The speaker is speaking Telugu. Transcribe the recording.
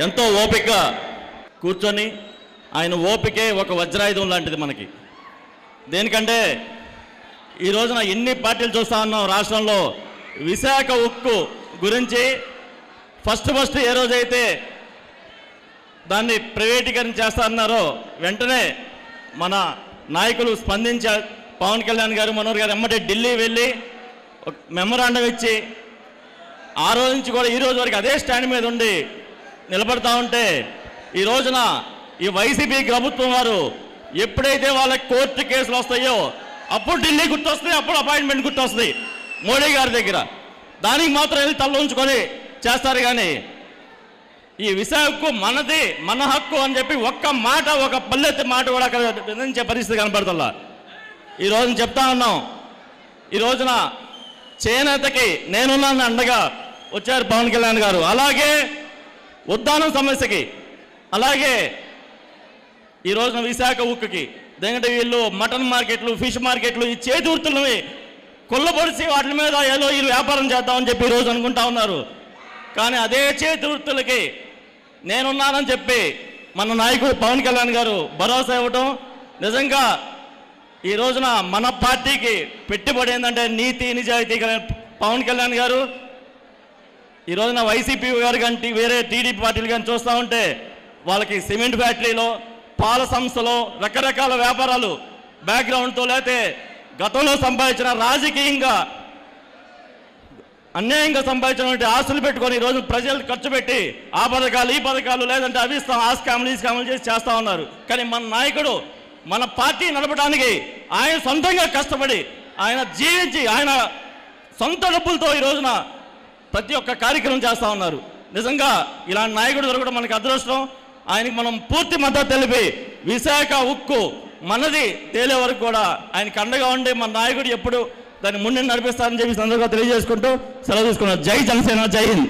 ఎంతో ఓపికగా కూర్చొని ఆయన ఓపికే ఒక వజ్రాయుధం లాంటిది మనకి. దేనికంటే ఈ రోజున ఎన్ని పార్టీలు చూస్తూ ఉన్నాం రాష్ట్రంలో. విశాఖ ఉక్కు గురించి ఫస్ట్ ఏ రోజైతే దాన్ని ప్రైవేటీకరణ చేస్తారన్నారో వెంటనే మన నాయకులు స్పందించే పవన్ కళ్యాణ్ గారు, మనోహర్ గారు ఎమ్మటే ఢిల్లీ వెళ్ళి మెమరాండం ఇచ్చి ఆ రోజు నుంచి కూడా ఈ రోజు వరకు అదే స్టాండ్ మీద ఉండి నిలబడతా ఉంటే ఈ రోజున ఈ వైసీపీ ప్రభుత్వం వారు ఎప్పుడైతే వాళ్ళకి కోర్టు కేసులు వస్తాయో అప్పుడు ఢిల్లీ గుర్తొస్తుంది, అప్పుడు అపాయింట్మెంట్ గుర్తొస్తుంది మోడీ గారి దగ్గర. దానికి మాత్రం వెళ్ళి తల ఉంచుకొని చేస్తారు. కానీ ఈ విశాఖకు మనది, మన హక్కు అని చెప్పి ఒక్క మాట, ఒక పల్లెత్తి మాట కూడా అక్కడ విధించే పరిస్థితి కనపడుతుందా. ఈ రోజున చెప్తా ఉన్నాం, ఈ రోజున చేనేతకి నేనున్నాను అండగా వచ్చారు పవన్ కళ్యాణ్ గారు. అలాగే ఉద్దానం సమస్యకి, అలాగే ఈ రోజున విశాఖ ఉక్కుకి, ఎందుకంటే వీళ్ళు మటన్ మార్కెట్లు, ఫిష్ మార్కెట్లు, ఈ చేతి వృత్తులని కొల్లబొడిచి వాటి మీద ఏదో వీళ్ళు వ్యాపారం చేద్దామని చెప్పి ఈరోజు అనుకుంటా ఉన్నారు. కానీ అదే చేతి వృత్తులకి నేనున్నానని చెప్పి మన నాయకుడు పవన్ కళ్యాణ్ గారు భరోసా ఇవ్వటం నిజంగా ఈ రోజున మన పార్టీకి పెట్టుబడి ఏంటంటే నీతి నిజాయితీ పవన్ కళ్యాణ్ గారు. ఈ రోజున వైసీపీ గారు కానీ వేరే టీడీపీ పార్టీలు కానీ చూస్తూ ఉంటే వాళ్ళకి సిమెంట్ ఫ్యాక్టరీలో, పాల సంస్థలో రకరకాల వ్యాపారాలు బ్యాక్గ్రౌండ్తో, లేకపోతే గతంలో సంపాదించిన రాజకీయంగా అన్యాయంగా సంపాదించినటువంటి ఆస్తులు పెట్టుకొని ఈరోజు ప్రజలు ఖర్చు పెట్టి ఆ పథకాలు, ఈ పథకాలు, లేదంటే అవి ఇస్తాం, ఆ స్కామ్లు, ఈ స్కామ్లు చేసి చేస్తూ ఉన్నారు. కానీ మన నాయకుడు మన పార్టీ నడపడానికి ఆయన సొంతంగా కష్టపడి, ఆయన జీవించి, ఆయన సొంత డబ్బులతో ఈ రోజున ప్రతి ఒక్క కార్యక్రమం చేస్తూ ఉన్నారు. నిజంగా ఇలాంటి నాయకుడు దొరకడం మనకి అదృష్టం. ఆయనకి మనం పూర్తి మద్దతు తెలిపి విశాఖ ఉక్కు మనది తేలే వరకు కూడా ఆయనకు అండగా ఉండి మన నాయకుడు ఎప్పుడు దాన్ని ముందు నడిపిస్తారని చెప్పి సందర్భంగా తెలియజేసుకుంటూ సెలవు తీసుకున్నారు. జై జనసేన, జై హింద్.